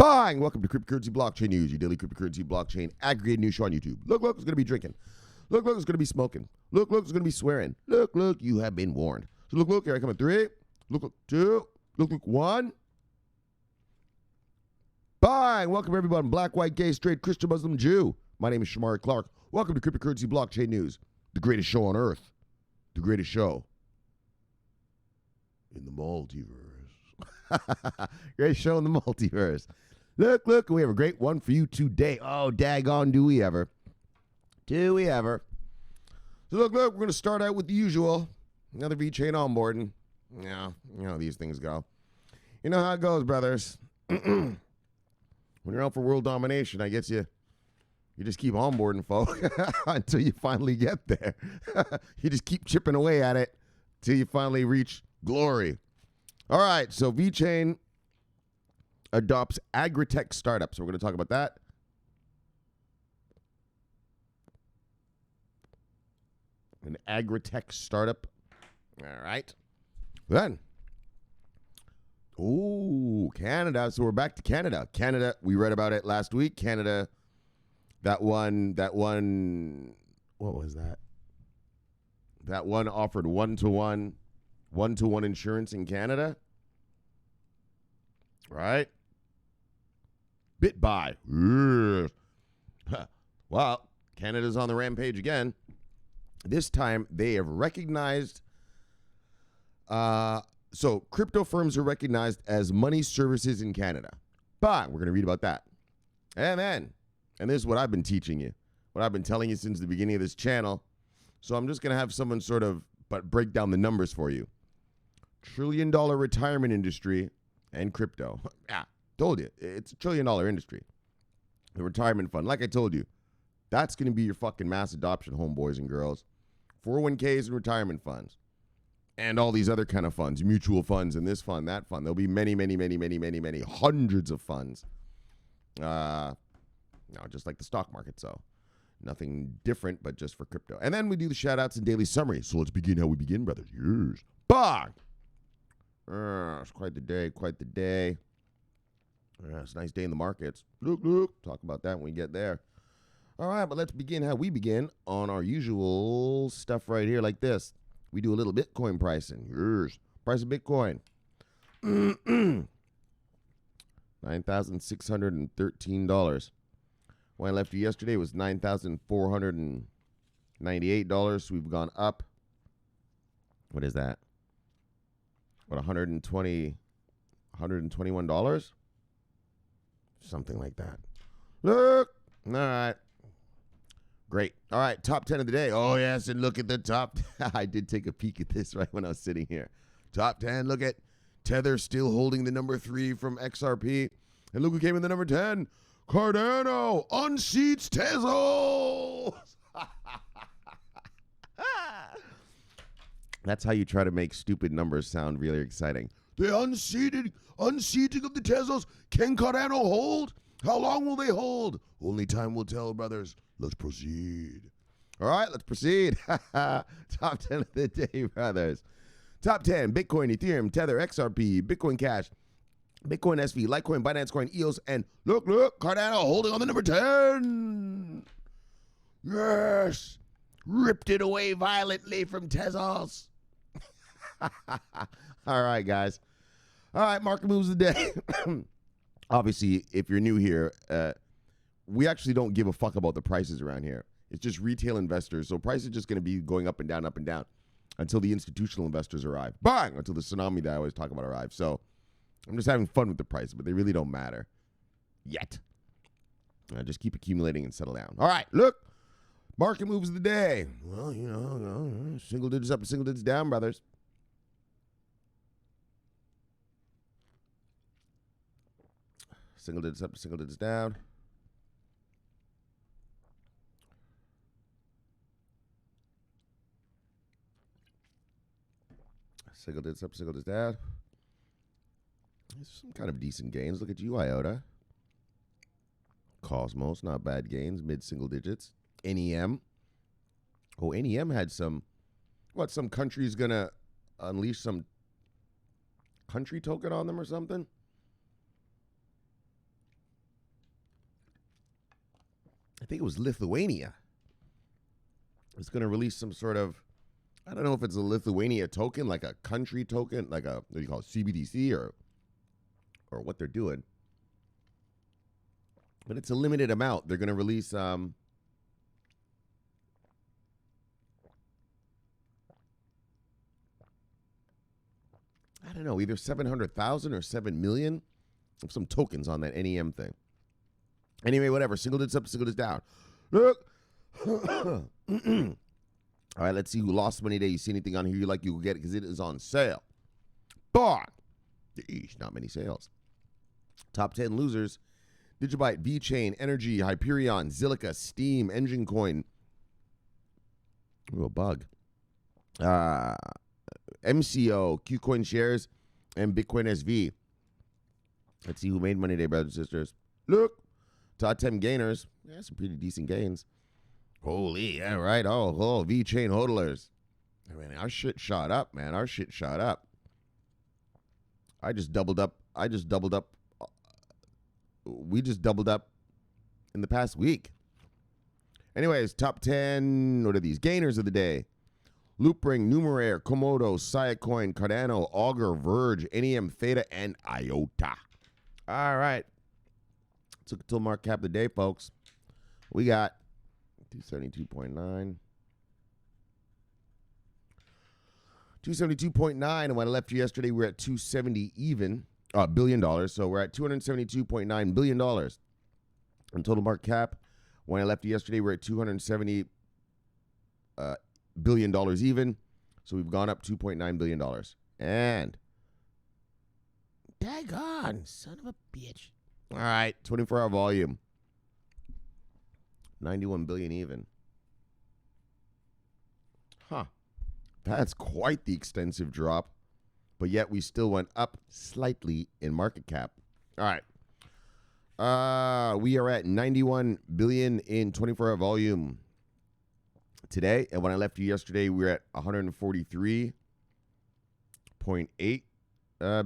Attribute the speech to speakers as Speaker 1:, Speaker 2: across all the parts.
Speaker 1: Bang! Welcome to Cryptocurrency Blockchain News, your daily cryptocurrency blockchain aggregated news show on YouTube. Look, it's going to be drinking. Look, it's going to be smoking. Look, it's going to be swearing. Look, you have been warned. So look, here I come in 3. Look, 2. Look, 1. Bang! Welcome everyone, black, white, gay, straight, Christian, Muslim, Jew. My name is Shomari Clarke. Welcome to Cryptocurrency Blockchain News, the greatest show on earth, the greatest show in the multiverse. Great show in the multiverse. Look, we have a great one for you today. Oh, daggone, do we ever. Do we ever. So look, we're going to start out with the usual. Another VeChain onboarding. Yeah, you know how these things go. You know how it goes, brothers. When you're out for world domination, I guess you just keep onboarding folk until you finally get there. You just keep chipping away at it till you finally reach glory. All right, so VeChain adopts Agritech startups. So we're going to talk about that. An Agritech startup. All right. Then. Oh, Canada. So we're back to Canada. Canada, we read about it last week. Canada, that one, what was that? That one offered one-to-one insurance in Canada. Right? BitBuy. Well, Canada's on the rampage again. This time they have recognized, so crypto firms are recognized as money services in Canada. But we're going to read about that. And this is what I've been teaching you, what I've been telling you since the beginning of this channel. So I'm just going to have someone sort of break down the numbers for you. $1 trillion retirement industry and crypto. Yeah, told you. It's $1 trillion industry. The retirement fund, like I told you, that's going to be your fucking mass adoption, homeboys and girls. 401ks and retirement funds. And all these other kind of funds, mutual funds and this fund, that fund. There'll be many, hundreds of funds. No, just like the stock market, so nothing different, but just for crypto. And then we do the shout-outs and daily summary. So let's begin how we begin, brothers. Yes. Bang! It's quite the day. It's a nice day in the markets. Look. Talk about that when we get there. All right, but let's begin how we begin on our usual stuff right here like this. We do a little Bitcoin pricing. Yes. Price of Bitcoin. $9,613. When I left you yesterday, it was $9,498. So we've gone up. What is that? What, $121? Something like that. Look. All right. Great. All right, top 10 of the day. Oh, yes, and look at the top. I did take a peek at this right when I was sitting here. Top 10, look at Tether still holding the number 3 from XRP. And look who came in the number 10. Cardano unseats Tezos. That's how you try to make stupid numbers sound really exciting. The unseating of the Tezos. Can Cardano hold? How long will they hold? Only time will tell, brothers. Let's proceed. All right, let's proceed. Top 10 of the day, brothers. Top 10, Bitcoin, Ethereum, Tether, XRP, Bitcoin Cash, Bitcoin SV, Litecoin, Binance Coin, EOS, and look, Cardano holding on the number 10. Yes. Ripped it away violently from Tezos. All right, guys. All right, market moves of the day. Obviously, if you're new here, we actually don't give a fuck about the prices around here. It's just retail investors. So price is just going to be going up and down until the institutional investors arrive. Bang! Until the tsunami that I always talk about arrives. So I'm just having fun with the price, but they really don't matter yet. Just keep accumulating and settle down. All right, look. Market moves of the day. Well, single digits up and single digits down, brothers. Single digits up, single digits down. Single digits up, single digits down. There's some kind of decent gains. Look at you, IOTA. Cosmos, not bad gains. Mid-single digits. NEM. Oh, NEM had some country's going to unleash some country token on them or something? think it was Lithuania. It's going to release some sort of, I don't know if it's a Lithuania token, like a country token, like a, what do you call it, CBDC or what they're doing. But it's a limited amount. They're going to release I don't know, either 700,000 or 7 million of some tokens on that NEM thing. Anyway, whatever. Single digits up, single digits down. Look. All right, let's see who lost money today. You see anything on here you like, you will get it because it is on sale. But, not many sales. Top 10 losers. Digibyte, VeChain, Energy, Hyperion, Zilliqa, Steam, Engine Coin. Ooh, a bug. MCO, Qcoin shares, and Bitcoin SV. Let's see who made money today, brothers and sisters. Look. Top 10 gainers. Yeah, some pretty decent gains. Holy, yeah, right. Oh, VeChain hodlers. I mean, our shit shot up, man. Our shit shot up. I just doubled up. We just doubled up in the past week. Anyways, top 10, what are these? Gainers of the day. Loopring, Numeraire, Komodo, Siacoin, Cardano, Augur, Verge, NEM, Theta, and IOTA. All right. Took it till market cap of the day, folks. We got 272.9. 272.9, and when I left you yesterday, we were at 270 even, $1 billion. So we're at $272.9 billion in total market cap. When I left you yesterday, we're at $270 billion even. So we've gone up $2.9 billion. And daggone, son of a bitch. All right, 24-hour volume. 91 billion even. Huh. That's quite the extensive drop. But yet we still went up slightly in market cap. All right. We are at 91 billion in 24-hour volume today. And when I left you yesterday, we were at 143.8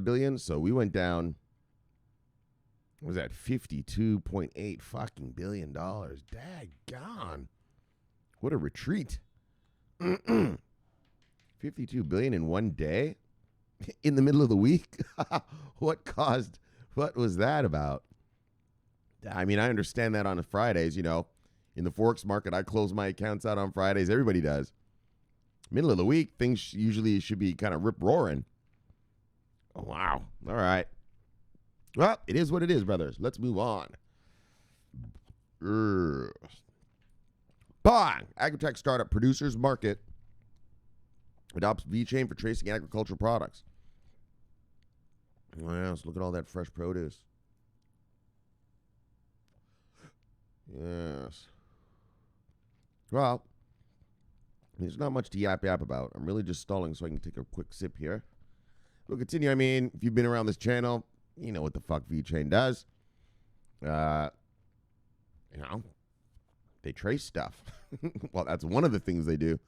Speaker 1: billion. So we went down. What was that? $52.8 fucking billion. Daggone. What a retreat. 52 billion in one day? In the middle of the week? What was that about? I mean, I understand that on Fridays, you know. In the Forex market, I close my accounts out on Fridays. Everybody does. Middle of the week, things usually should be kind of rip-roaring. Oh, wow. All right. Well, it is what it is, brothers. Let's move on. Bang! Agritech startup producers market adopts VeChain for tracing agricultural products. Well, let's look at all that fresh produce. Yes. Well, there's not much to yap about. I'm really just stalling so I can take a quick sip here. We'll continue. I mean, if you've been around this channel, you know what the fuck VeChain does. You know, they trace stuff. Well, that's one of the things they do.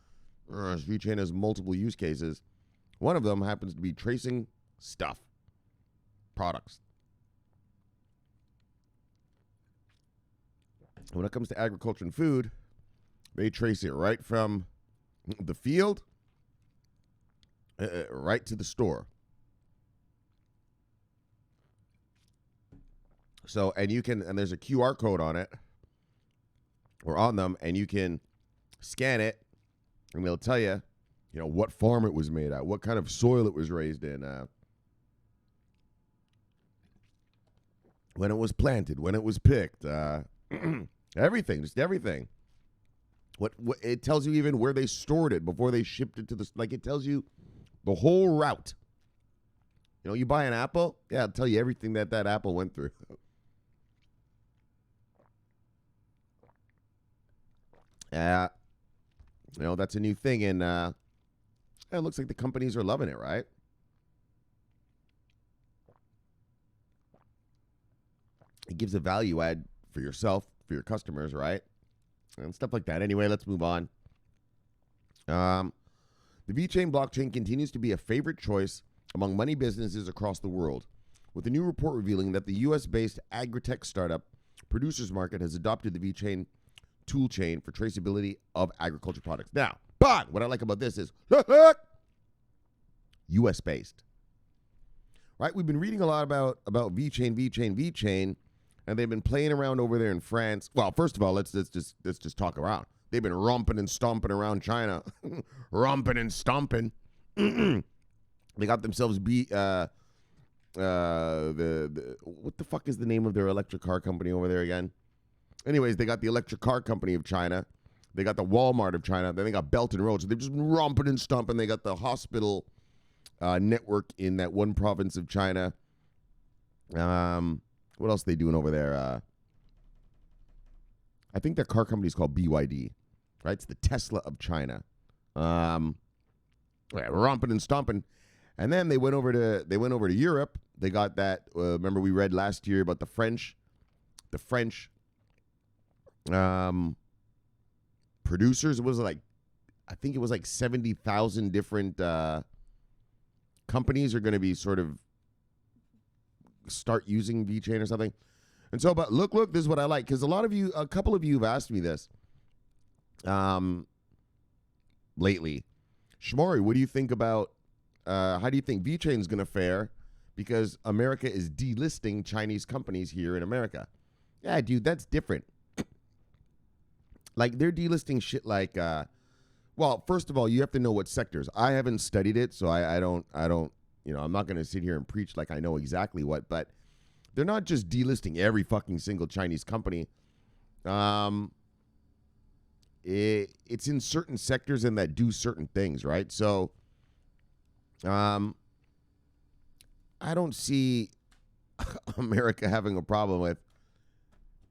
Speaker 1: VeChain has multiple use cases. One of them happens to be tracing stuff, products. When it comes to agriculture and food, they trace it right from the field right to the store. So, and there's a QR code on it or on them, and you can scan it, and they'll tell you, you know, what farm it was made at, what kind of soil it was raised in, when it was planted, when it was picked, everything, just everything. What it tells you even where they stored it before they shipped it to the, like it tells you the whole route. You know, you buy an apple, yeah, it'll tell you everything that apple went through. You know, that's a new thing, and it looks like the companies are loving it, right? It gives a value add for yourself, for your customers, right? And stuff like that. Anyway, let's move on. The VeChain blockchain continues to be a favorite choice among money businesses across the world, with a new report revealing that the U.S.-based Agritech startup Producers Market has adopted the VeChain tool chain for traceability of agriculture products. Now, but what I like about this is U.S. based. Right? We've been reading a lot about VeChain, and they've been playing around over there in France. Well, first of all, let's just talk around. They've been romping and stomping around China, romping and stomping. They got themselves the what the fuck is the name of their electric car company over there again? Anyways, they got the electric car company of China. They got the Walmart of China. Then they got Belt and Road. So they've just been romping and stomping. They got the hospital network in that one province of China. What else are they doing over there? I think their car company is called BYD, right? It's the Tesla of China. Romping and stomping. And then they went over to Europe. They got that. Remember we read last year about the French producers. It was like, I think it was like 70,000 different companies are going to be sort of start using VeChain or something. And so, but look, this is what I like, because a couple of you have asked me this lately. Shomari, what do you think about, how do you think VeChain is going to fare? Because America is delisting Chinese companies here in America. Yeah, dude, that's different. Like, they're delisting shit like, well, first of all, you have to know what sectors. I haven't studied it, so I don't, I'm not going to sit here and preach like I know exactly what, but they're not just delisting every fucking single Chinese company. It's in certain sectors and that do certain things, right? So, I don't see America having a problem with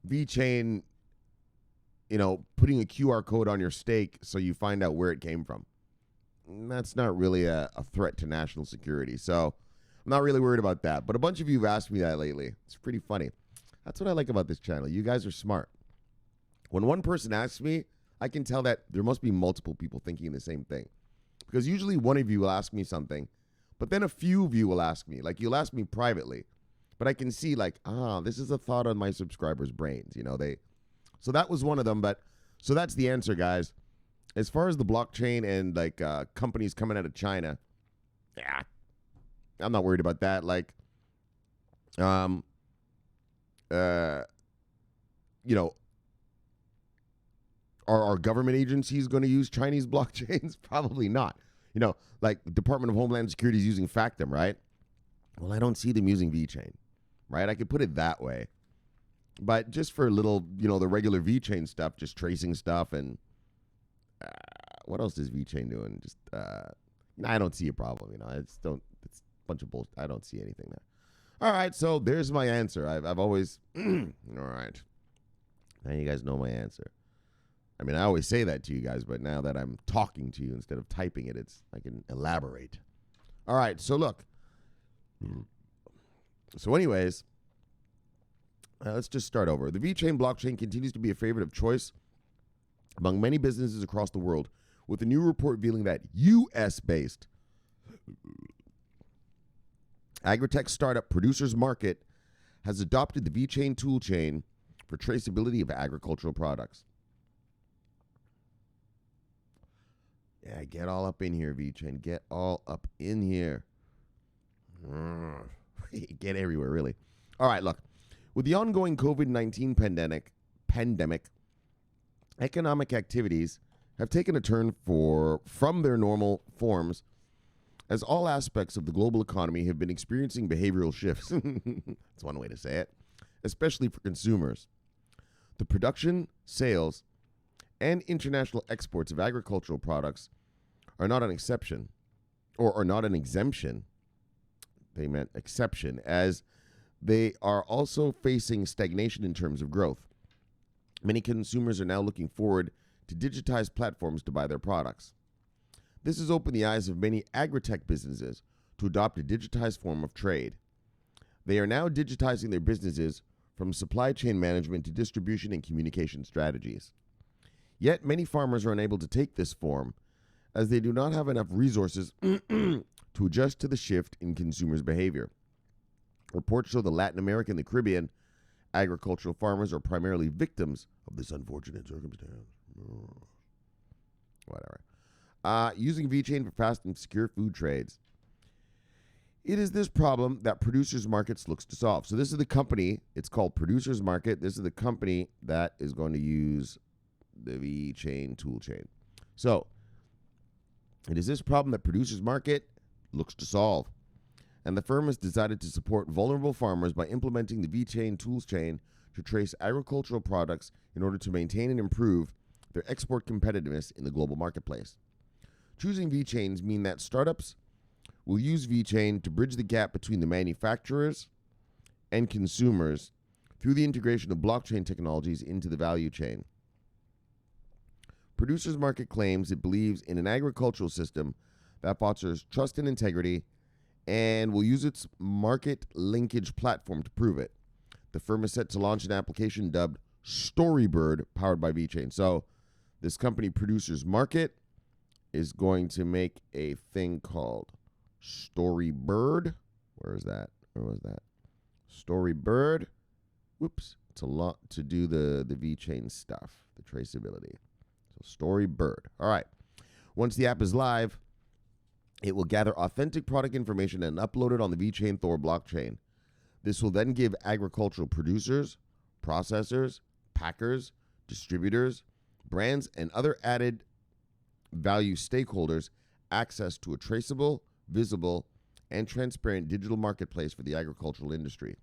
Speaker 1: VeChain, putting a QR code on your steak so you find out where it came from. That's not really a threat to national security. So I'm not really worried about that. But a bunch of you have asked me that lately. It's pretty funny. That's what I like about this channel. You guys are smart. When one person asks me, I can tell that there must be multiple people thinking the same thing. Because usually one of you will ask me something, but then a few of you will ask me. Like, you'll ask me privately. But I can see, like, this is a thought on my subscribers' brains. So that was one of them. But so that's the answer, guys. As far as the blockchain and like companies coming out of China, yeah, I'm not worried about that. Like, are our government agencies going to use Chinese blockchains? Probably not. Like the Department of Homeland Security is using Factom, right? Well, I don't see them using VeChain, right? I could put it that way. But just for little, the regular VeChain stuff, just tracing stuff and what else is VeChain doing? Just, I don't see a problem. It's a bunch of bullshit. I don't see anything there. All right. So there's my answer. I've always, all right. Now you guys know my answer. I mean, I always say that to you guys, but now that I'm talking to you instead of typing it, I can elaborate. All right. So look. So anyways, let's just start over. The VeChain blockchain continues to be a favorite of choice among many businesses across the world, with a new report revealing that U.S.-based Agritech startup Producers Market has adopted the VeChain toolchain for traceability of agricultural products. Yeah, get all up in here, VeChain. Get all up in here. Get everywhere, really. All right, look. With the ongoing COVID-19 pandemic, economic activities have taken a turn from their normal forms, as all aspects of the global economy have been experiencing behavioral shifts. That's one way to say it, especially for consumers. The production, sales, and international exports of agricultural products are not an exception, or are not an exemption. They meant exception, as they are also facing stagnation in terms of growth. Many consumers are now looking forward to digitized platforms to buy their products. This has opened the eyes of many Agritech businesses to adopt a digitized form of trade. They are now digitizing their businesses from supply chain management to distribution and communication strategies. Yet many farmers are unable to take this form, as they do not have enough resources to adjust to the shift in consumers' behavior. Reports show that Latin America and the Caribbean Agricultural farmers are primarily victims of this unfortunate circumstance. Whatever. Using VeChain for fast and secure food trades. It is this problem that Producers Markets looks to solve. So this is the company. It's called Producers Market. This is the company that is going to use the VeChain toolchain. So it is this problem that Producers Market looks to solve. And the firm has decided to support vulnerable farmers by implementing the VeChain toolchain to trace agricultural products in order to maintain and improve their export competitiveness in the global marketplace. Choosing VeChains mean that startups will use VeChain to bridge the gap between the manufacturers and consumers through the integration of blockchain technologies into the value chain. Producers Market claims it believes in an agricultural system that fosters trust and integrity and will use its market linkage platform to prove it. The firm is set to launch an application dubbed Storybird, powered by VeChain. So this company, Producers Market, is going to make a thing called Storybird. Where is that? Where was that? Storybird. Whoops. It's a lot to do the VeChain stuff, the traceability. So Storybird. All right. Once the app is live, it will gather authentic product information and upload it on the VeChain Thor blockchain. This will then give agricultural producers, processors, packers, distributors, brands, and other added value stakeholders access to a traceable, visible, and transparent digital marketplace for the agricultural industry.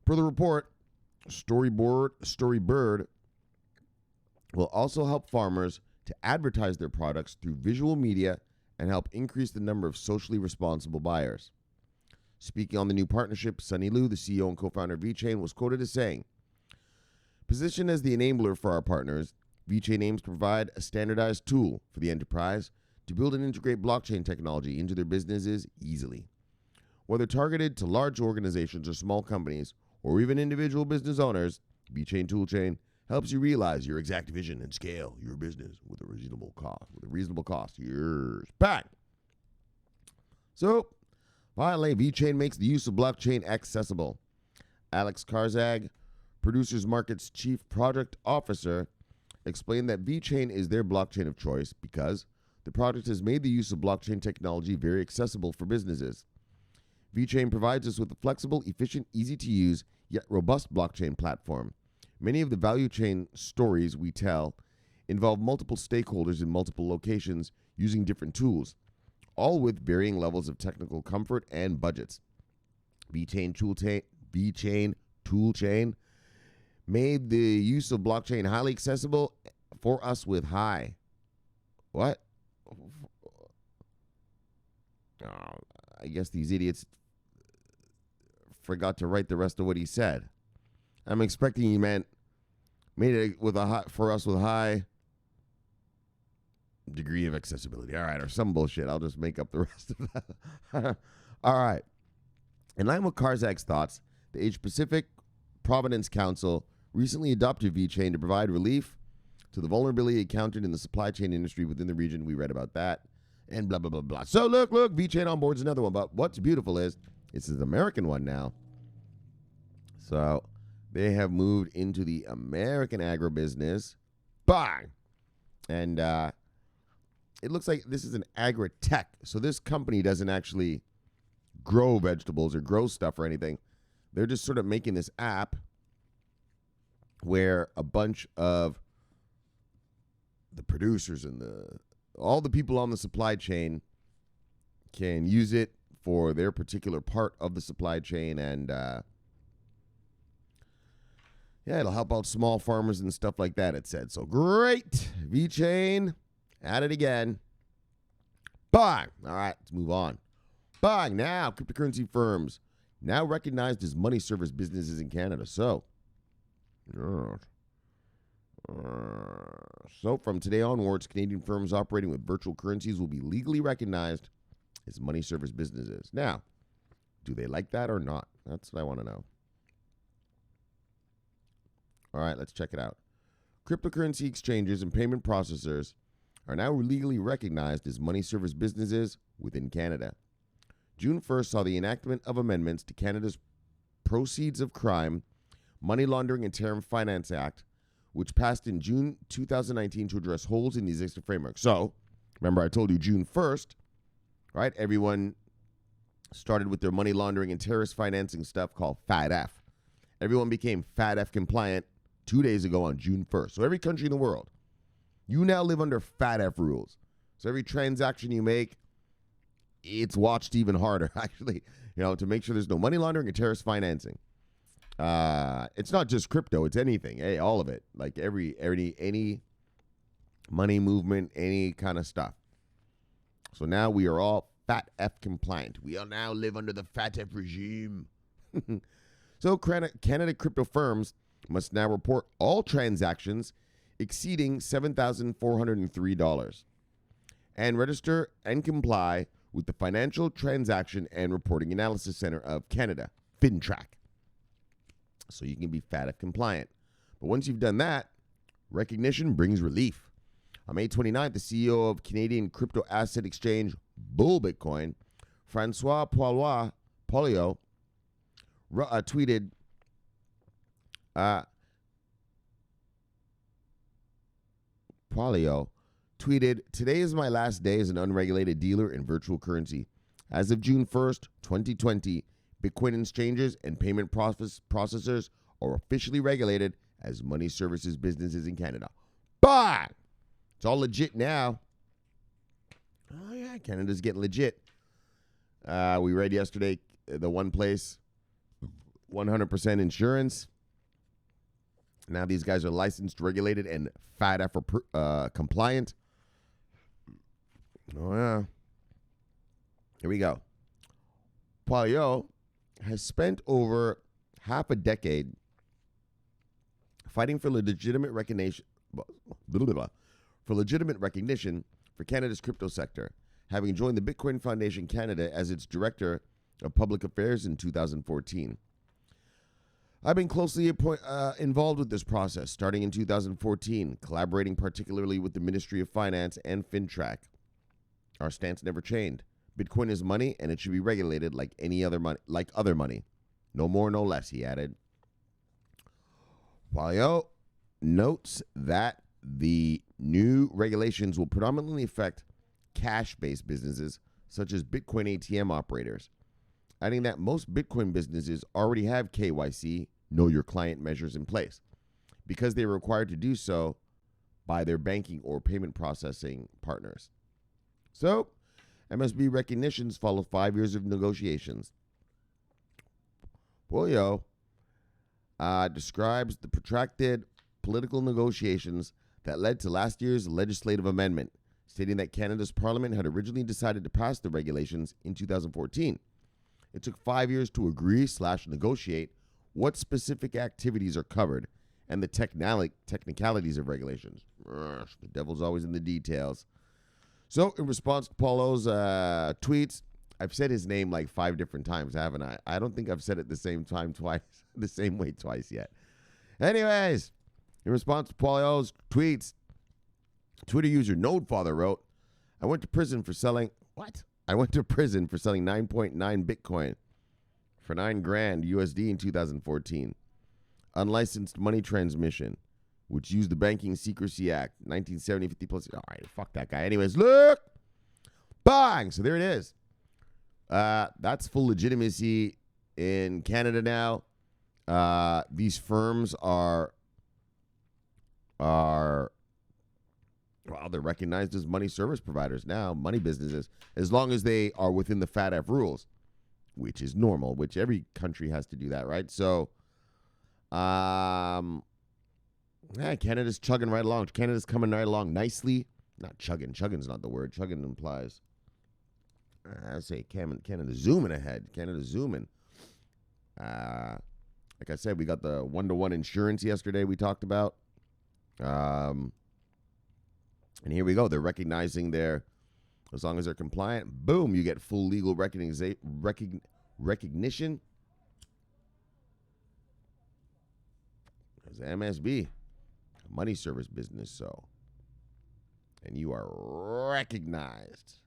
Speaker 1: Per the report, Storybird will also help farmers to advertise their products through visual media and help increase the number of socially responsible buyers. Speaking on the new partnership, Sunny Liu, the CEO and co-founder of VeChain, was quoted as saying, "Positioned as the enabler for our partners, VeChain aims to provide a standardized tool for the enterprise to build and integrate blockchain technology into their businesses easily. Whether targeted to large organizations or small companies, or even individual business owners, VeChain toolchain helps you realize your exact vision and scale your business with a reasonable cost. Years back. So, finally, VeChain makes the use of blockchain accessible. Alex Karzag, Producers Market's chief project officer, explained that VeChain is their blockchain of choice because the product has made the use of blockchain technology very accessible for businesses. VeChain provides us with a flexible, efficient, easy-to-use, yet robust blockchain platform. Many of the value chain stories we tell involve multiple stakeholders in multiple locations using different tools, all with varying levels of technical comfort and budgets. VeChain toolchain made the use of blockchain highly accessible for us with high. What? Oh, I guess these idiots forgot to write the rest of what he said. I'm expecting he made it with a high, for us with high degree of accessibility. All right, or some bullshit. I'll just make up the rest of that. All right. In line with Karzak's thoughts, the Asia-Pacific Providence Council recently adopted VeChain to provide relief to the vulnerability encountered in the supply chain industry within the region. We read about that. And blah, blah, blah, blah. So look, VeChain Onboard is another one. But what's beautiful is this is an American one now. So they have moved into the American agribusiness. Bang! And it looks like this is an Agritech. So this company doesn't actually grow vegetables or grow stuff or anything. They're just sort of making this app where a bunch of the producers and all the people on the supply chain can use it for their particular part of the supply chain, and it'll help out small farmers and stuff like that, it said. So great. VeChain, at it again. Bang. All right, let's move on. Bang. Now, cryptocurrency firms now recognized as money service businesses in Canada. So from today onwards, Canadian firms operating with virtual currencies will be legally recognized as money service businesses. Now, do they like that or not? That's what I want to know. All right, let's check it out. Cryptocurrency exchanges and payment processors are now legally recognized as money service businesses within Canada. June 1st saw the enactment of amendments to Canada's Proceeds of Crime Money Laundering and Term Finance Act, which passed in June 2019 to address holes in the existing framework. So, remember I told you June 1st, right? Everyone started with their money laundering and terrorist financing stuff called FATF. Everyone became FATF compliant 2 days ago on June 1st. So every country in the world, you now live under FATF rules. So every transaction you make, it's watched even harder, actually, to make sure there's no money laundering and terrorist financing. It's not just crypto, it's anything. Hey, all of it. Like any money movement, any kind of stuff. So now we are all FATF compliant. We all now live under the FATF regime. So Canada crypto firms must now report all transactions exceeding $7,403 and register and comply with the Financial Transaction and Reporting Analysis Center of Canada, FinTrack. So you can be FATF compliant. But once you've done that, recognition brings relief. On May 29th, the CEO of Canadian crypto asset exchange Bull Bitcoin, Francois Poilievre, tweeted, "Today is my last day as an unregulated dealer in virtual currency. As of June 1st, 2020, Bitcoin exchanges and payment processors are officially regulated as money services businesses in Canada." But it's all legit now. Oh, yeah, Canada's getting legit. We read yesterday the one place, 100% insurance. Now these guys are licensed, regulated, and FATF compliant. Oh, yeah. Here we go. Poilievre has spent over half a decade fighting for legitimate recognition for Canada's crypto sector, having joined the Bitcoin Foundation Canada as its Director of Public Affairs in 2014. I've been closely involved with this process, starting in 2014, collaborating particularly with the Ministry of Finance and FinTrack. Our stance never changed. Bitcoin is money, and it should be regulated like any other money, like other money. No more, no less, he added. Poilievre notes that the new regulations will predominantly affect cash-based businesses, such as Bitcoin ATM operators, adding that most Bitcoin businesses already have KYC, know your client measures in place, because they are required to do so by their banking or payment processing partners. So, MSB recognitions follow 5 years of negotiations. Poilievre describes the protracted political negotiations that led to last year's legislative amendment, stating that Canada's Parliament had originally decided to pass the regulations in 2014. It took 5 years to agree/negotiate what specific activities are covered and the technicalities of regulations. The devil's always in the details. So, in response to Paulo's tweets, I've said his name like 5 different times, haven't I? I don't think I've said it the same way twice yet. Anyways, in response to Paulo's tweets, Twitter user Nodefather wrote, I went to prison for selling 9.9 Bitcoin for $9,000 USD in 2014. Unlicensed money transmission, which used the Banking Secrecy Act, 1970, 50 plus. All right, fuck that guy. Anyways, look. Bang. So there it is. That's full legitimacy in Canada now. These firms are they're recognized as money service providers now, money businesses, as long as they are within the FATF rules, which is normal, which every country has to do that, right? So, Canada's chugging right along. Canada's coming right along nicely. Not chugging. Chugging's not the word. Chugging implies, I say Canada's zooming ahead. Canada's zooming. Like I said, we got the one-to-one insurance yesterday we talked about. And here we go. They're recognizing as long as they're compliant, boom, you get full legal recognition. As MSB, a money service business, and you are recognized.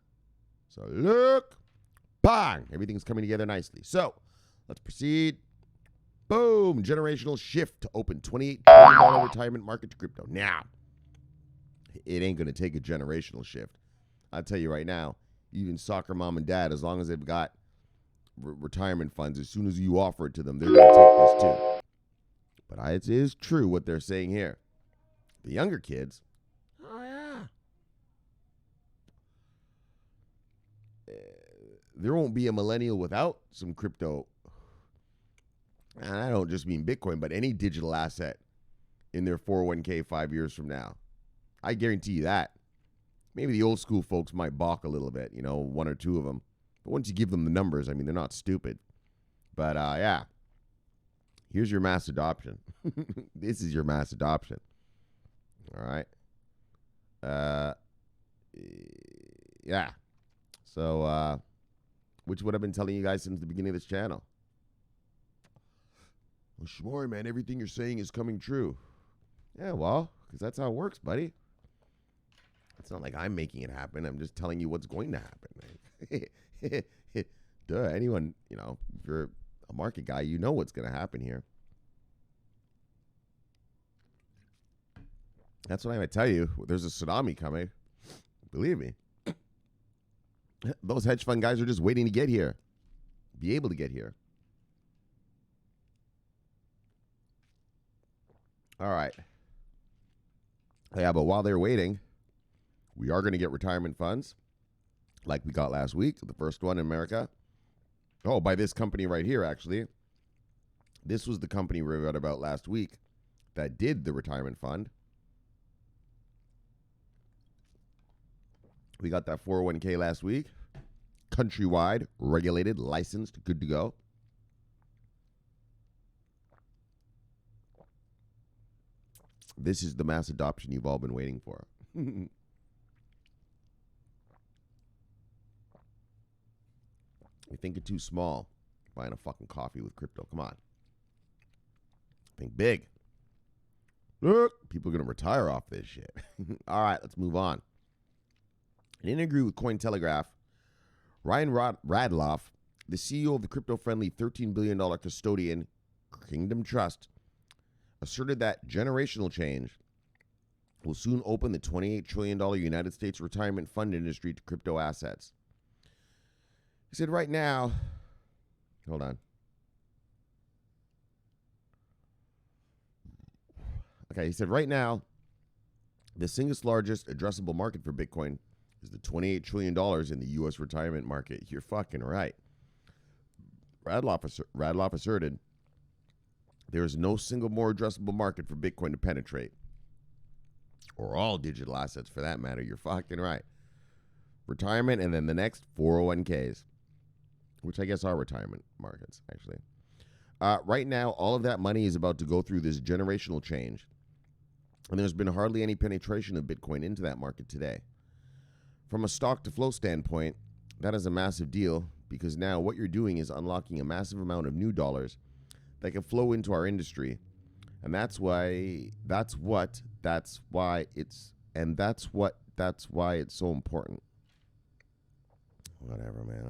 Speaker 1: So look, bang, everything's coming together nicely. So let's proceed. Boom. Generational shift to open $28 trillion retirement market to crypto. Now, it ain't going to take a generational shift. I'll tell you right now, even soccer mom and dad, as long as they've got retirement funds, as soon as you offer it to them, they're going to take this too. But it is true what they're saying here. The younger kids, oh yeah, there won't be a millennial without some crypto. And I don't just mean Bitcoin, but any digital asset in their 401k 5 years from now. I guarantee you that. Maybe the old school folks might balk a little bit, one or two of them. But once you give them the numbers, I mean, they're not stupid. But yeah, here's your mass adoption. This is your mass adoption. All right. Yeah. So, which what I've been telling you guys since the beginning of this channel. Well, Shomari, man, everything you're saying is coming true. Yeah, well, because that's how it works, buddy. It's not like I'm making it happen. I'm just telling you what's going to happen. Duh, anyone, if you're a market guy, you know what's going to happen here. That's what I'm going to tell you. There's a tsunami coming. Believe me. Those hedge fund guys are just waiting to get here. Be able to get here. All right. Yeah, but while they're waiting, we are going to get retirement funds like we got last week, the first one in America. Oh, by this company right here, actually. This was the company we read about last week that did the retirement fund. We got that 401k last week. Countrywide, regulated, licensed, good to go. This is the mass adoption you've all been waiting for. You think it too small, buying a fucking coffee with crypto. Come on. Think big. Look, people are going to retire off this shit. All right, let's move on. In an interview with Cointelegraph, Ryan Radloff, the CEO of the crypto-friendly $13 billion custodian Kingdom Trust, asserted that generational change will soon open the $28 trillion United States retirement fund industry to crypto assets. He said right now, hold on. Okay, he said right now, the single largest addressable market for Bitcoin is the $28 trillion in the U.S. retirement market. You're fucking right. Radloff asserted there is no single more addressable market for Bitcoin to penetrate, or all digital assets for that matter. You're fucking right. Retirement and then the next 401ks, which I guess are retirement markets, actually. Right now, all of that money is about to go through this generational change, and there's been hardly any penetration of Bitcoin into that market today. From a stock to flow standpoint, that is a massive deal because now what you're doing is unlocking a massive amount of new dollars that can flow into our industry. And that's why it's so important. Whatever, man.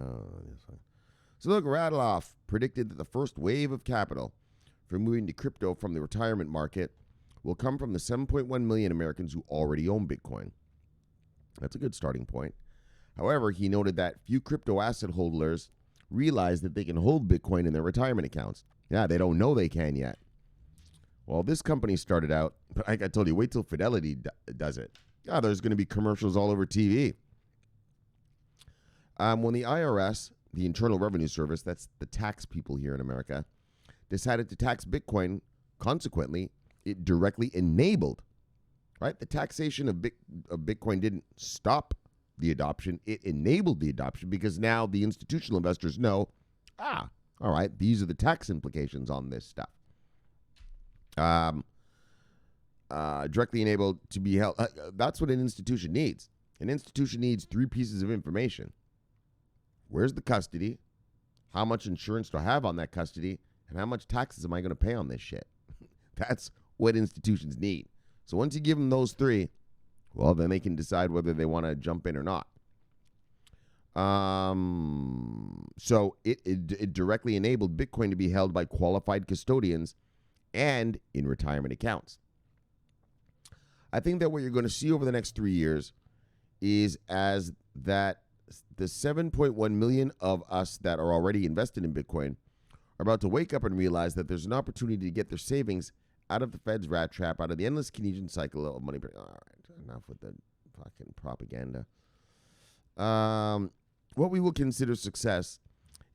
Speaker 1: So look, Radloff predicted that the first wave of capital for moving to crypto from the retirement market will come from the 7.1 million Americans who already own Bitcoin. That's a good starting point. However, he noted that few crypto asset holders realize that they can hold Bitcoin in their retirement accounts. Yeah, they don't know they can yet. Well, this company started out, but like I told you, wait till Fidelity does it. Yeah, there's going to be commercials all over TV. When the IRS, the Internal Revenue Service, that's the tax people here in America, decided to tax Bitcoin, consequently, it directly enabled, right? The taxation of Bitcoin didn't stop the adoption. It enabled the adoption because now the institutional investors know, all right, these are the tax implications on this stuff. Directly enabled to be held. That's what an institution needs. An institution needs three pieces of information. Where's the custody? How much insurance do I have on that custody? And how much taxes am I going to pay on this shit? That's what institutions need. So once you give them those three, well, then they can decide whether they want to jump in or not. So it directly enabled Bitcoin to be held by qualified custodians and in retirement accounts. I think that what you're going to see over the next 3 years is as that the 7.1 million of us that are already invested in Bitcoin are about to wake up and realize that there's an opportunity to get their savings out of the Fed's rat trap, out of the endless Keynesian cycle of money. All right, enough with the fucking propaganda. What we will consider success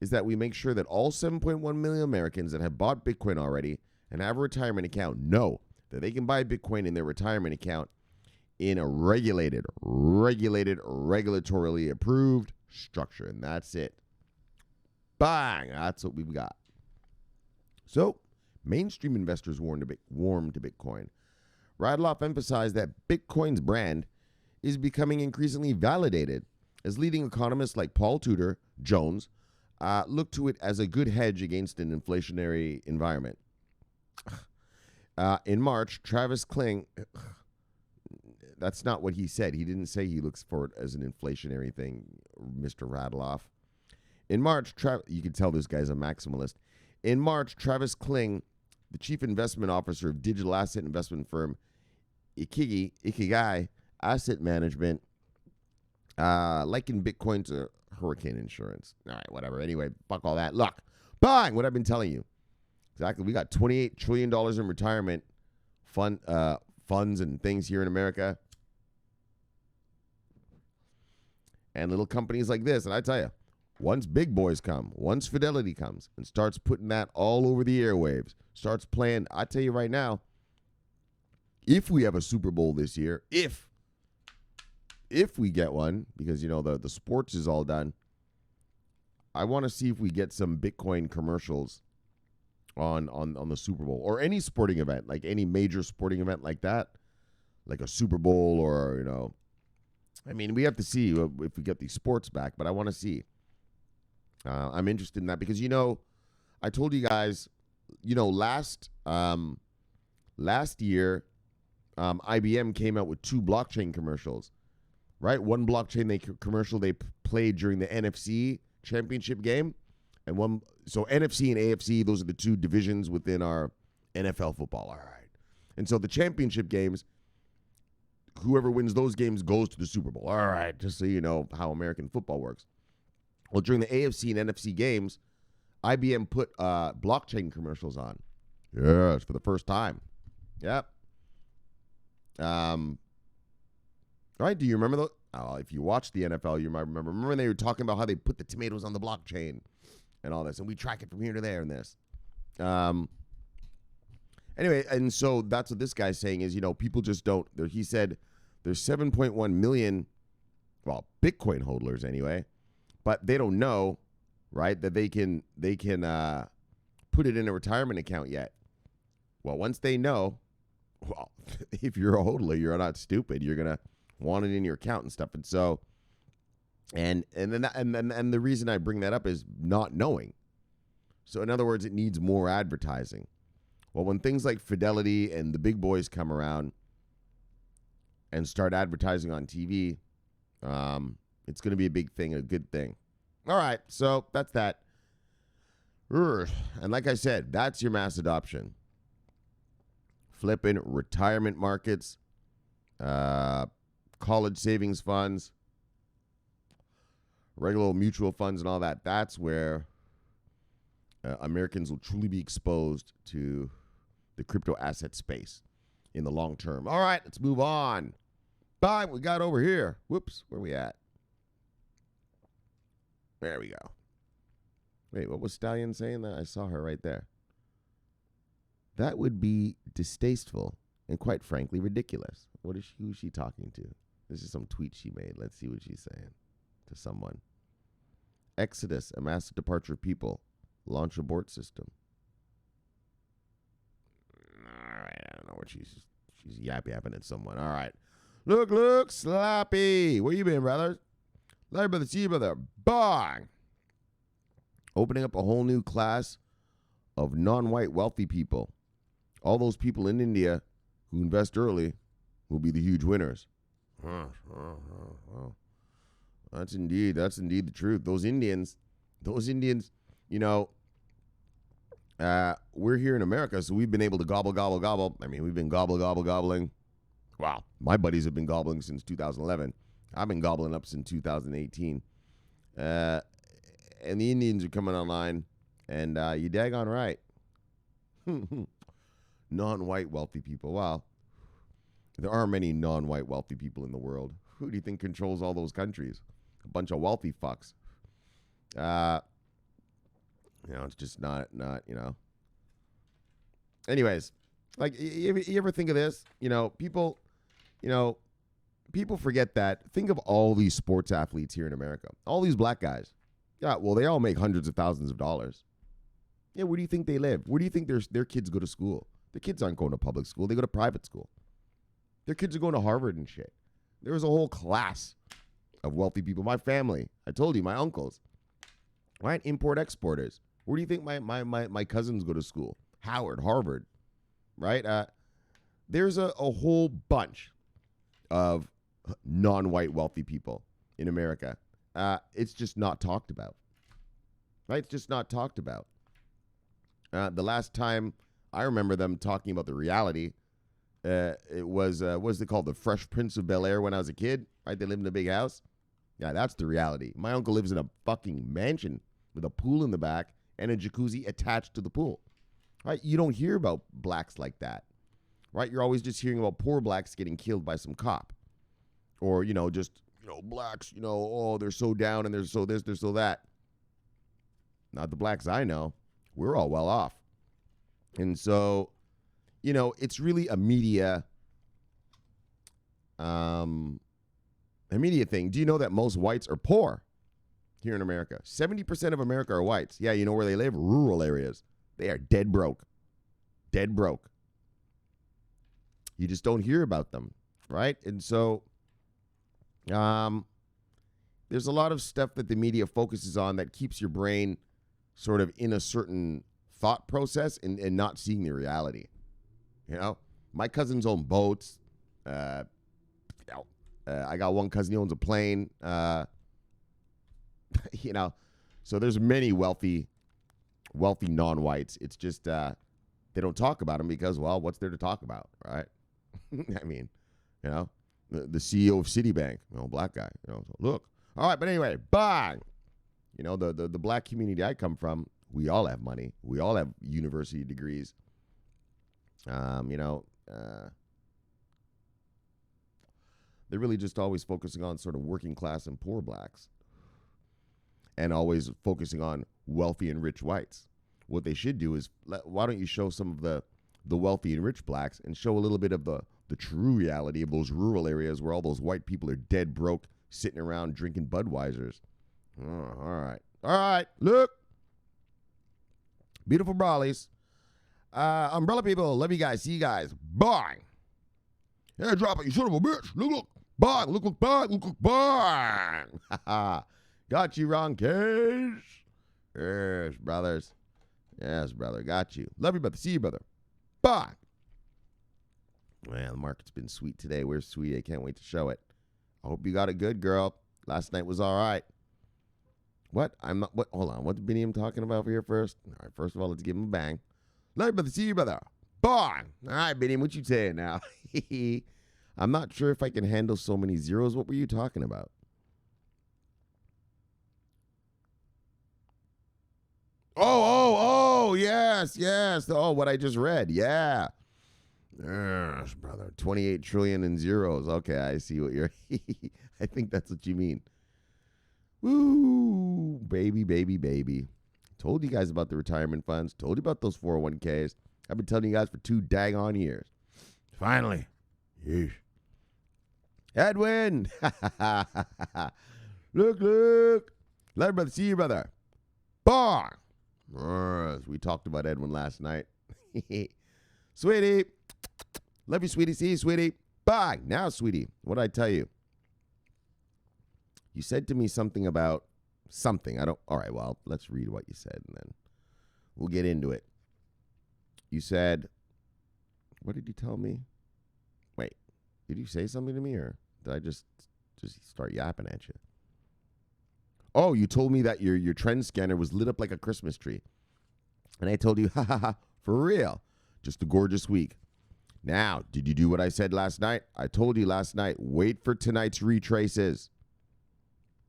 Speaker 1: is that we make sure that all 7.1 million Americans that have bought Bitcoin already and have a retirement account know that they can buy Bitcoin in their retirement account in a regulated, regulatorily approved structure. And that's it. Bang! That's what we've got. So, mainstream investors warm to Bitcoin. Radloff emphasized that Bitcoin's brand is becoming increasingly validated as leading economists like Paul Tudor Jones look to it as a good hedge against an inflationary environment. In March, Travis Kling, that's not what he said. He didn't say he looks for it as an inflationary thing, Mr. Radloff. In March, you can tell this guy's a maximalist. In March, Travis Kling, the chief investment officer of digital asset investment firm Ikigai Asset Management, likened Bitcoin to hurricane insurance. All right, whatever. Anyway, fuck all that. Look, bang, what I've been telling you. Exactly. We got $28 trillion in retirement funds and things here in America. And little companies like this. And I tell you, once big boys come, once Fidelity comes and starts putting that all over the airwaves, starts playing, I tell you right now, if we have a Super Bowl this year, if we get one, because, you know, the sports is all done, I want to see if we get some Bitcoin commercials on the Super Bowl or any sporting event, like any major sporting event like that, like a Super Bowl or, you know, I mean, we have to see if we get these sports back, but I want to see. I'm interested in that because, you know, I told you guys, you know, last year, IBM came out with 2 blockchain commercials, right? One blockchain commercial they played during the NFC championship game, and one. So NFC and AFC, those are the 2 divisions within our NFL football. All right, and so the championship games, whoever wins those games goes to the Super Bowl. All right, just so you know how American football works. Well, during the AFC and NFC games, IBM put blockchain commercials on. Yes, for the first time. Yep. Right? Do you remember those? Oh, if you watch the NFL, you might remember. Remember when they were talking about how they put the tomatoes on the blockchain and all this, and we track it from here to there and this. Anyway, and so that's what this guy's saying is, you know, people just don't. He said there's 7.1 million, well, Bitcoin holders anyway, but they don't know, right, that they can put it in a retirement account yet. Well, once they know, well, if you're a hodler, you're not stupid. You're gonna want it in your account and stuff. And so, and the reason I bring that up is not knowing. So in other words, it needs more advertising. Well, when things like Fidelity and the big boys come around and start advertising on TV, it's going to be a big thing, a good thing. All right, so that's that. And like I said, that's your mass adoption. Flipping retirement markets, college savings funds, regular mutual funds and all that. That's where Americans will truly be exposed to the crypto asset space in the long term. All right, let's move on. Bye, we got over here. Whoops, where we at? There we go. Wait, what was Stallion saying? That I saw her right there. That would be distasteful and quite frankly ridiculous. Who is she talking to? This is some tweet she made. Let's see what she's saying to someone. Exodus, a massive departure of people. Launch abort system. All right, I don't know what she's yapping at someone. All right. Look, Slappy. Where you been, brother? Love you, brother. See you, brother. Bang. Opening up a whole new class of non-white wealthy people. All those people in India who invest early will be the huge winners. That's indeed the truth. Those Indians, you know, we're here in America, so we've been able to gobble, gobble, gobble. I mean, we've been gobbling. Wow. My buddies have been gobbling since 2011. I've been gobbling up since 2018. And the Indians are coming online, and you daggone right. Non-white wealthy people. Wow. There are many non-white wealthy people in the world. Who do you think controls all those countries? A bunch of wealthy fucks. It's just not. Anyways, like, you ever think of this? People forget that. Think of all these sports athletes here in America. All these black guys. Yeah, well, they all make hundreds of thousands of dollars. Yeah, where do you think they live? Where do you think their kids go to school? Their kids aren't going to public school. They go to private school. Their kids are going to Harvard and shit. There's a whole class of wealthy people. My family, I told you, my uncles, right? Import-exporters. Where do you think my cousins go to school? Howard, Harvard, right? There's a whole bunch of non-white wealthy people in America. It's just not talked about, right? It's just not talked about. The last time I remember them talking about the reality, it was, what's it called? The Fresh Prince of Bel-Air when I was a kid, right? They lived in a big house. Yeah, that's the reality. My uncle lives in a fucking mansion with a pool in the back and a jacuzzi attached to the pool, right? You don't hear about blacks like that, right? You're always just hearing about poor blacks getting killed by some cop, or, blacks, oh, they're so down and they're so this, they're so that. Not the blacks I know. We're all well off. And so, it's really a media thing. Do you know that most whites are poor here in America? 70% of America are whites. Yeah, you know where they live? Rural areas. They are dead broke. Dead broke. You just don't hear about them, right? And so there's a lot of stuff that the media focuses on that keeps your brain sort of in a certain thought process and not seeing the reality. My cousins own boats. I got one cousin who owns a plane. So there's many wealthy non-whites. It's just they don't talk about them because, well, what's there to talk about, right? I mean, the CEO of Citibank, black guy. So look, all right, but anyway, bang. The black community I come from, we all have money. We all have university degrees. They're really just always focusing on sort of working class and poor blacks, and always focusing on wealthy and rich whites. What they should do is, why don't you show some of the wealthy and rich blacks and show a little bit of the true reality of those rural areas where all those white people are dead broke, sitting around drinking Budweisers. Oh, all right, look. Beautiful brawlies. Umbrella people, love you guys, see you guys. Bye. Yeah, drop it, you son of a bitch. Look. Bang, look, bang. Got you, Ron Cage. Yes, brothers. Yes, brother, got you. Love you, brother. See you, brother. Bye. Man, the market's been sweet today. Where's sweet? I can't wait to show it. I hope you got it good, girl. Last night was all right. What? Hold on. What's Benny talking about over here first? All right, first of all, let's give him a bang. Love you, brother. See you, brother. Bang. All right, Benny, what you saying now? I'm not sure if I can handle so many zeros. What were you talking about? Oh, yes. Oh, what I just read. Yeah. Yes, brother. 28 trillion in zeros. Okay, I see what you're... I think that's what you mean. Woo, baby. Told you guys about the retirement funds. Told you about those 401ks. I've been telling you guys for 2 daggone years. Finally. Yeesh. Edwin. Look. Love you, brother. See you, brother. Bang. We talked about Edwin last night. Sweetie. Love you, sweetie. See you, sweetie. Bang. Now, sweetie, what did I tell you? You said to me something about something. All right, well, let's read what you said, and then we'll get into it. You said, what did you tell me? Wait, did you say something to me, or did I just start yapping at you? Oh, you told me that your trend scanner was lit up like a Christmas tree. And I told you, ha ha ha, for real. Just a gorgeous week. Now, did you do what I said last night? I told you last night, wait for tonight's retraces.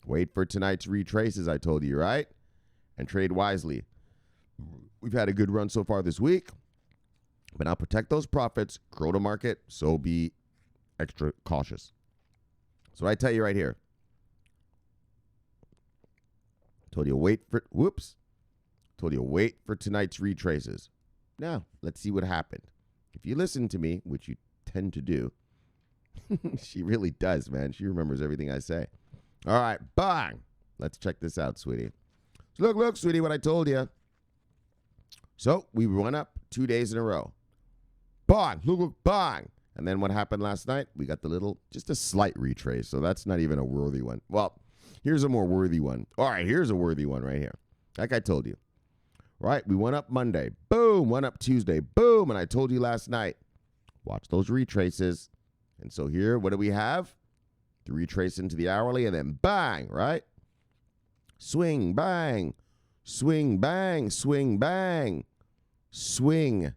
Speaker 1: Wait for tonight's retraces, I told you, right? And trade wisely. We've had a good run so far this week. But now protect those profits, grow the market, so be extra cautious. So I tell you right here. Told you wait for tonight's retraces. Now, let's see what happened. If you listen to me, which you tend to do, she really does, man. She remembers everything I say. All right, bang. Let's check this out, sweetie. So look, sweetie, what I told you. So we went up 2 days in a row. Bang, look, bang. And then what happened last night? We got just a slight retrace. So that's not even a worthy one. Well, here's a more worthy one. All right, here's a worthy one right here. Like I told you. Right, we went up Monday. Boom, went up Tuesday. Boom, and I told you last night. Watch those retraces. And so here, what do we have? The retrace into the hourly, and then bang, right? Swing, bang. Swing, bang. Swing, bang. Swing,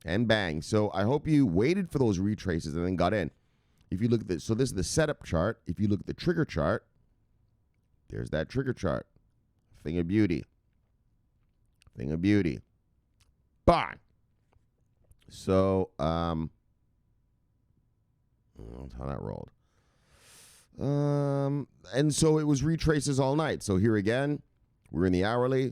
Speaker 1: and bang. So I hope you waited for those retraces and then got in. If you look at this, so this is the setup chart. If you look at the trigger chart, there's that trigger chart. Thing of beauty. Thing of beauty. Bang. So, that's how that rolled. And so it was retraces all night. So here again, we're in the hourly.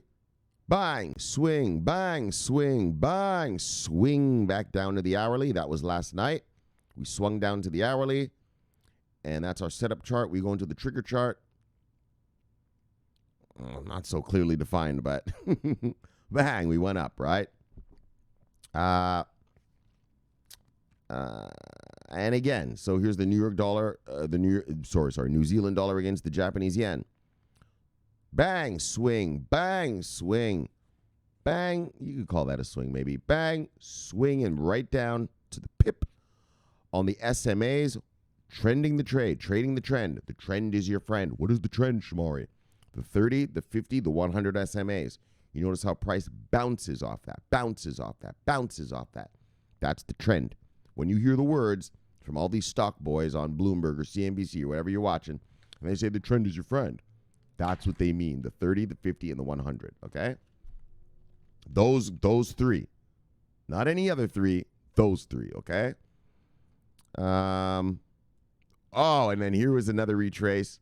Speaker 1: Bang, swing, bang, swing, bang, swing back down to the hourly. That was last night. We swung down to the hourly. And that's our setup chart. We go into the trigger chart. Not so clearly defined, but bang, we went up, right? And again, so here's the New York dollar, New Zealand dollar against the Japanese yen. Bang, swing, bang, swing, bang. You could call that a swing, maybe. Bang, swing, and right down to the pip on the SMAs, trending the trade, trading the trend. The trend is your friend. What is the trend, Shomari? The 30, the 50, the 100 SMAs. You notice how price bounces off that, bounces off that, bounces off that. That's the trend. When you hear the words from all these stock boys on Bloomberg or CNBC or whatever you're watching, and they say the trend is your friend, that's what they mean, the 30, the 50, and the 100, okay? Those three. Not any other three, those three, okay? And then here was another retrace.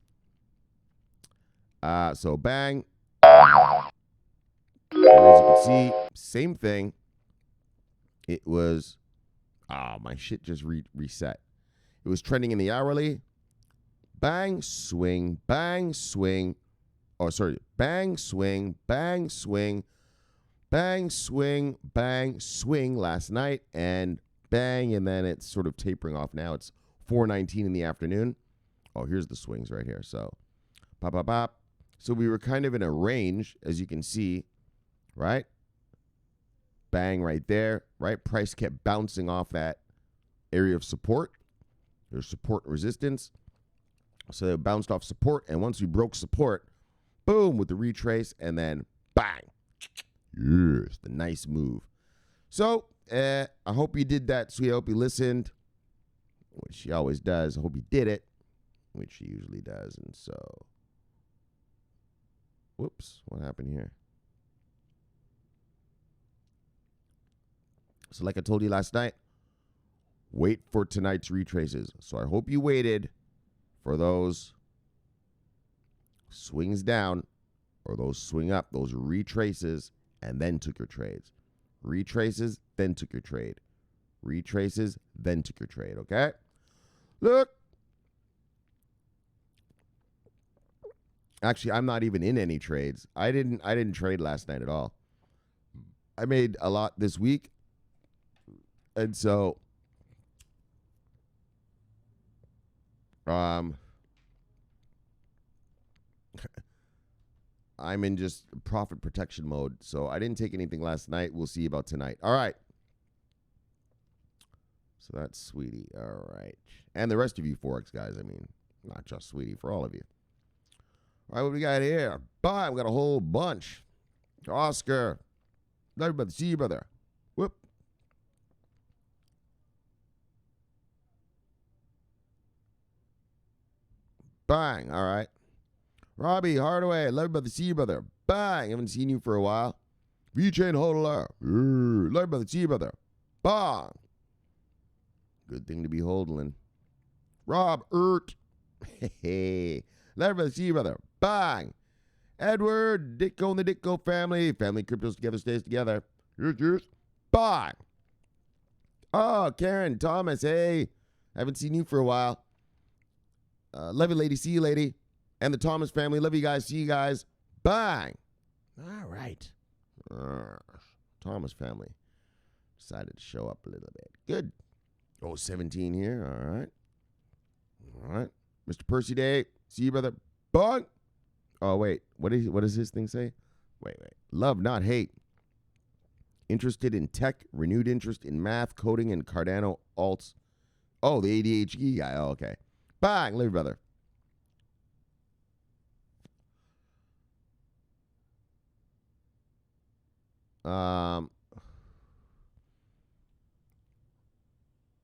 Speaker 1: So bang. And as you can see, same thing. It was, my shit just reset. It was trending in the hourly. Bang, swing, bang, swing. Bang, swing, bang, swing. Bang, swing, bang, swing last night. And bang, and then it's sort of tapering off now. It's 4:19 in the afternoon. Oh, here's the swings right here. So, pop, pop, pop. So we were kind of in a range, as you can see, right? Bang right there, right? Price kept bouncing off that area of support. There's support and resistance. So it bounced off support, and once we broke support, boom, with the retrace, and then bang. Yes, the nice move. So I hope you did that, sweet. I hope you listened, which she always does. I hope you did it, which she usually does. And so, whoops, what happened here? So like I told you last night, wait for tonight's retraces. So I hope you waited for those swings down or those swing up, those retraces, and then took your trades. Retraces, then took your trade. Retraces, then took your trade, okay? Look. Actually, I'm not even in any trades. I didn't trade last night at all. I made a lot this week. And so I'm in just profit protection mode. So I didn't take anything last night. We'll see about tonight. All right. So that's Sweetie. All right. And the rest of you Forex guys, I mean, not just Sweetie, for all of you. All right, what we got here? Bye. We got a whole bunch. Oscar. Love you, brother. See you, brother. Whoop. Bang. All right. Robbie Hardaway. Love you, brother. See you, brother. Bang. Haven't seen you for a while. VeChain hodler. Love you, brother. See you, brother. Bang. Good thing to be hodling. Rob Ert. Hey. Love you, brother. See you, brother. Bang. Edward. Ditko and the Ditko family. Family cryptos together stays together. Cheers. Bang. Oh, Karen. Thomas. Hey. Haven't seen you for a while. Love you, lady. See you, lady. And the Thomas family. Love you guys. See you guys. Bang. All right. Thomas family decided to show up a little bit. Good. Oh, 17 here. All right. All right. Mr. Percy Day. See you, brother. Bang. Oh, wait. What does his thing say? Wait. Love, not hate. Interested in tech. Renewed interest in math, coding, and Cardano alts. Oh, the ADHD guy. Oh, okay. Bang. Love you, brother.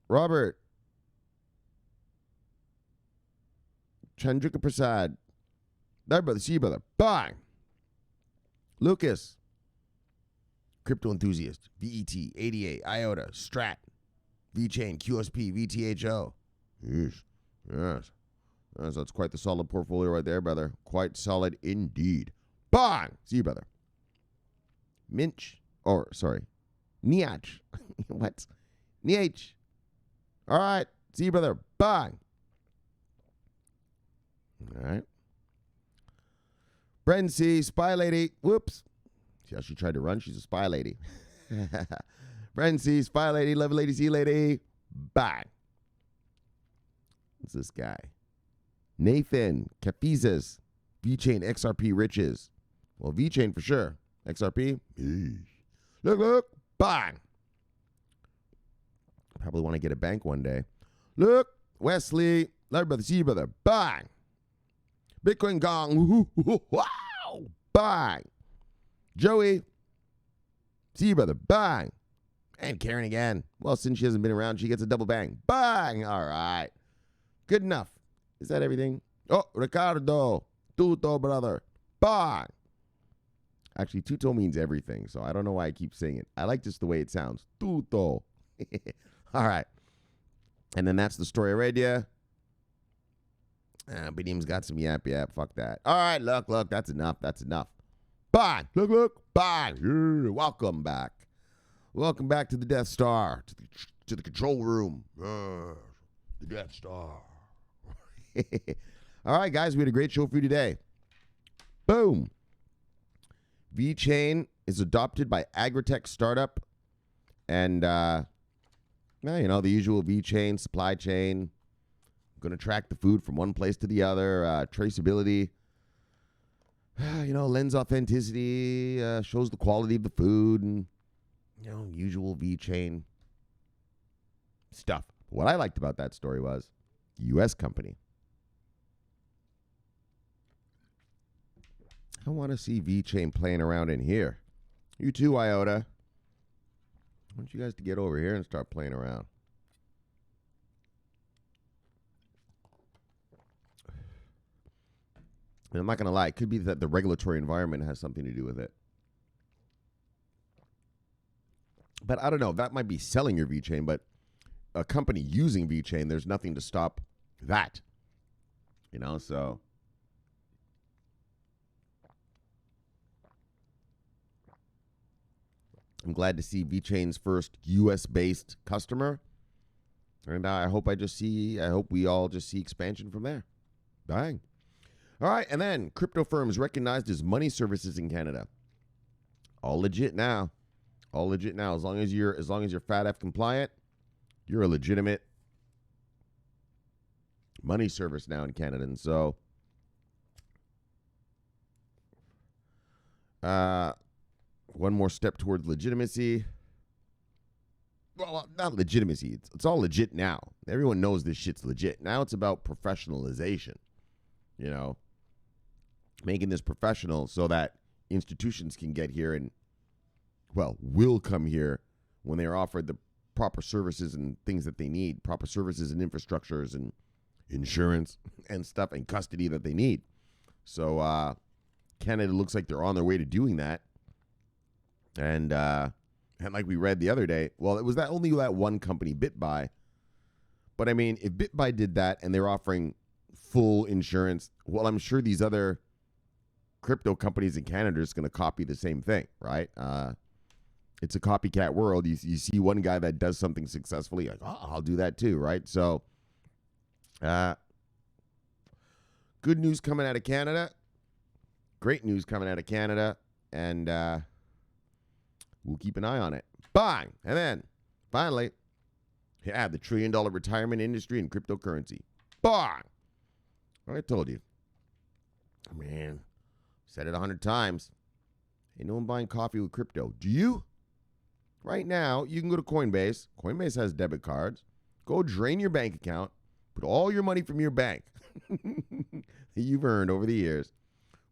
Speaker 1: Robert Chandrika Prasad. There, brother. See you, brother. Bang. Lucas. Crypto enthusiast. VET, ADA, IOTA, Strat, VeChain, QSP, VTHO. Yes. That's quite the solid portfolio right there, brother. Quite solid indeed. Bang. See you, brother. Minch. Or, sorry. Niach. What? Niach. All right. See you, brother. Bang. All right. Bren C. Spy lady. Whoops. See how she tried to run? She's a spy lady. Bren C. Spy lady. Love lady. See lady. Bang. What's this guy? Nathan. Kafizas. VeChain XRP riches. Well, VeChain for sure. XRP. Look. Bang. Probably want to get a bank one day. Look. Wesley. Love you, brother. See you, brother. Bang. Bitcoin gong. Wow. Bang. Joey. See you, brother. Bang. And Karen again. Well, since she hasn't been around, she gets a double bang. Bang. All right. Good enough. Is that everything? Oh, Ricardo. Tuto, brother. Bang. Actually, Tuto means everything, so I don't know why I keep saying it. I like just the way it sounds. Tuto. All right. And then that's the story I read you. Bedeem's got some yap. Fuck that. All right, look. That's enough. Bang. Look. Bang. Welcome back. Welcome back to the Death Star. To the control room. The Death Star. All right, guys. We had a great show for you today. Boom. VeChain is adopted by Agritech startup. And, the usual VeChain, supply chain. Going to track the food from one place to the other. Traceability. Lends authenticity. Shows the quality of the food. And, usual VeChain stuff. What I liked about that story was U.S. company. I want to see VeChain playing around in here. You too, IOTA. I want you guys to get over here and start playing around. And I'm not going to lie. It could be that the regulatory environment has something to do with it. But I don't know. That might be selling your VeChain, but a company using VeChain, there's nothing to stop that. So... I'm glad to see VeChain's first U.S.-based customer. And I hope we all just see expansion from there. Bang. All right, and then crypto firms recognized as money services in Canada. All legit now. As long as you're FATF compliant, you're a legitimate money service now in Canada. And so one more step towards legitimacy. Well, not legitimacy. It's all legit now. Everyone knows this shit's legit. Now it's about professionalization. making this professional so that institutions can get here and, well, will come here when they're offered the proper services and things that they need, proper services and infrastructures and insurance and stuff and custody that they need. So Canada looks like they're on their way to doing that. And like we read the other day, well, it was only that one company, BitBuy. But I mean, if BitBuy did that and they're offering full insurance, well, I'm sure these other crypto companies in Canada are just going to copy the same thing, right? It's a copycat world. You see one guy that does something successfully, like, oh, I'll do that too, right? So, good news coming out of Canada. Great news coming out of Canada. And we'll keep an eye on it. Bang! And then, finally, the $1 trillion retirement industry and cryptocurrency. Bang! I told you. Man, said it 100 times. Ain't no one buying coffee with crypto. Do you? Right now, you can go to Coinbase. Coinbase has debit cards. Go drain your bank account. Put all your money from your bank that you've earned over the years.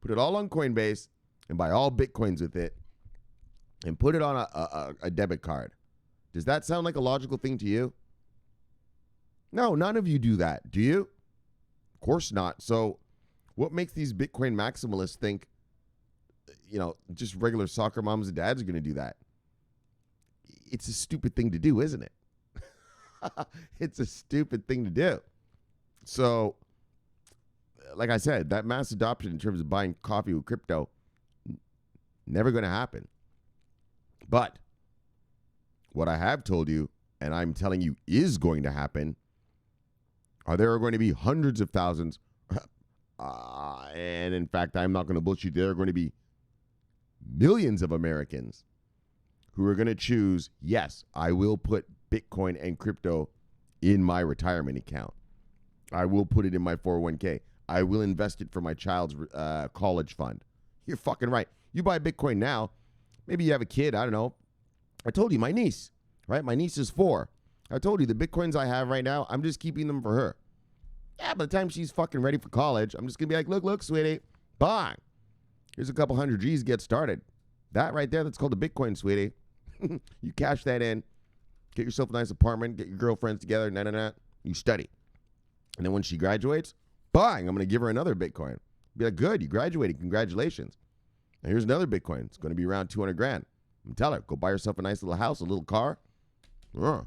Speaker 1: Put it all on Coinbase and buy all Bitcoins with it and put it on a debit card. Does that sound like a logical thing to you? No, none of you do that. Do you? Of course not. So what makes these Bitcoin maximalists think, just regular soccer moms and dads are going to do that? It's a stupid thing to do, isn't it? It's a stupid thing to do. So, like I said, that mass adoption in terms of buying coffee with crypto, never going to happen. But what I have told you, and I'm telling you is going to happen, there are going to be hundreds of thousands, and in fact, I'm not going to bullshit, there are going to be millions of Americans who are going to choose, yes, I will put Bitcoin and crypto in my retirement account. I will put it in my 401k. I will invest it for my child's college fund. You're fucking right. You buy Bitcoin now, maybe you have a kid, I don't know. I told you, my niece, right? My niece is 4. I told you, the Bitcoins I have right now, I'm just keeping them for her. Yeah, by the time she's fucking ready for college, I'm just going to be like, look, sweetie, bang. Here's a couple hundred G's, get started. That right there, that's called a Bitcoin, sweetie. You cash that in, get yourself a nice apartment, get your girlfriends together, you study. And then when she graduates, bang, I'm going to give her another Bitcoin. Be like, good, you graduated, congratulations. And here's another Bitcoin. It's going to be around 200 grand. I'm tell her, go buy yourself a nice little house, a little car. Go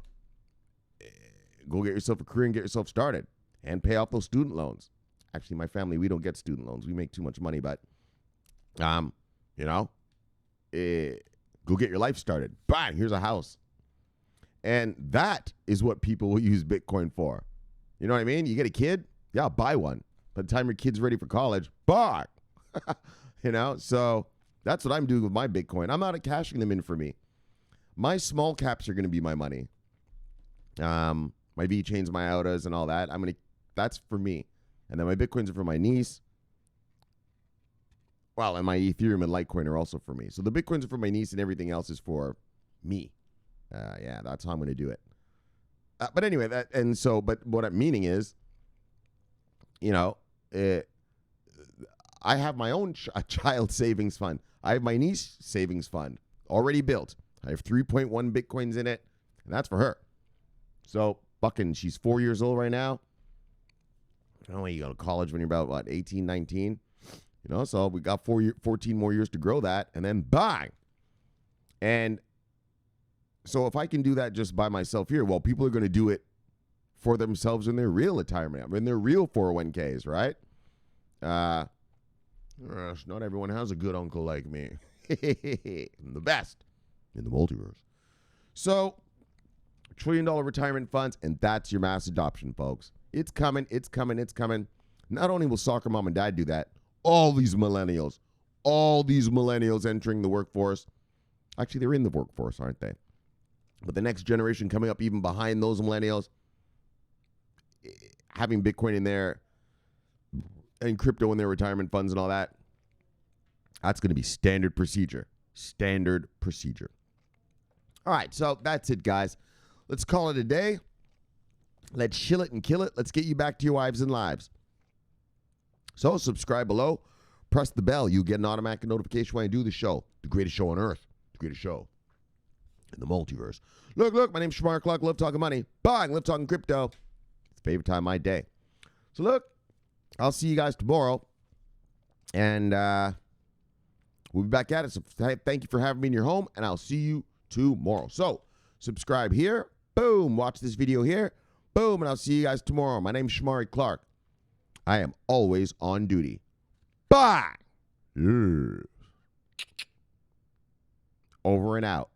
Speaker 1: get yourself a career and get yourself started. And pay off those student loans. Actually, my family, we don't get student loans. We make too much money, but, go get your life started. Bang, here's a house. And that is what people will use Bitcoin for. You know what I mean? You get a kid? Yeah, buy one. By the time your kid's ready for college, bang. So that's what I'm doing with my Bitcoin. I'm not cashing them in for me. My small caps are going to be my money. My VeChains, my Autas, and all that. That's for me. And then my Bitcoins are for my niece. Well, and my Ethereum and Litecoin are also for me. So the Bitcoins are for my niece and everything else is for me. Yeah, that's how I'm going to do it. But anyway, but what I'm meaning is, I have my own child savings fund. I have my niece savings fund already built. I have 3.1 Bitcoins in it, and that's for her. So, she's 4 years old right now. You go to college when you're about, 18, 19? So we got 14 more years to grow that, and then bang. And so if I can do that just by myself here, well, people are going to do it for themselves in their real retirement, in their real 401ks, right? Not everyone has a good uncle like me. I'm the best in the multiverse. So, $1 trillion retirement funds, and that's your mass adoption, folks. It's coming, it's coming, it's coming. Not only will soccer mom and dad do that, all these millennials entering the workforce. Actually, they're in the workforce, aren't they? But the next generation coming up even behind those millennials, having Bitcoin in there and crypto in their retirement funds and all that, that's going to be standard procedure. Standard procedure. All right, so that's it, guys. Let's call it a day. Let's chill it and kill it. Let's get you back to your wives and lives. So subscribe below. press the bell. You get an automatic notification when I do the show. The greatest show on earth. The greatest show in the multiverse. Look, my name's Shomari Clarke. Love talking money. Bang, love talking crypto. It's the favorite time of my day. So look, I'll see you guys tomorrow. And we'll be back at it. So thank you for having me in your home. And I'll see you tomorrow. So subscribe here. Boom. Watch this video here. Boom. And I'll see you guys tomorrow. My name's Shomari Clarke. I am always on duty. Bye. Yeah. Over and out.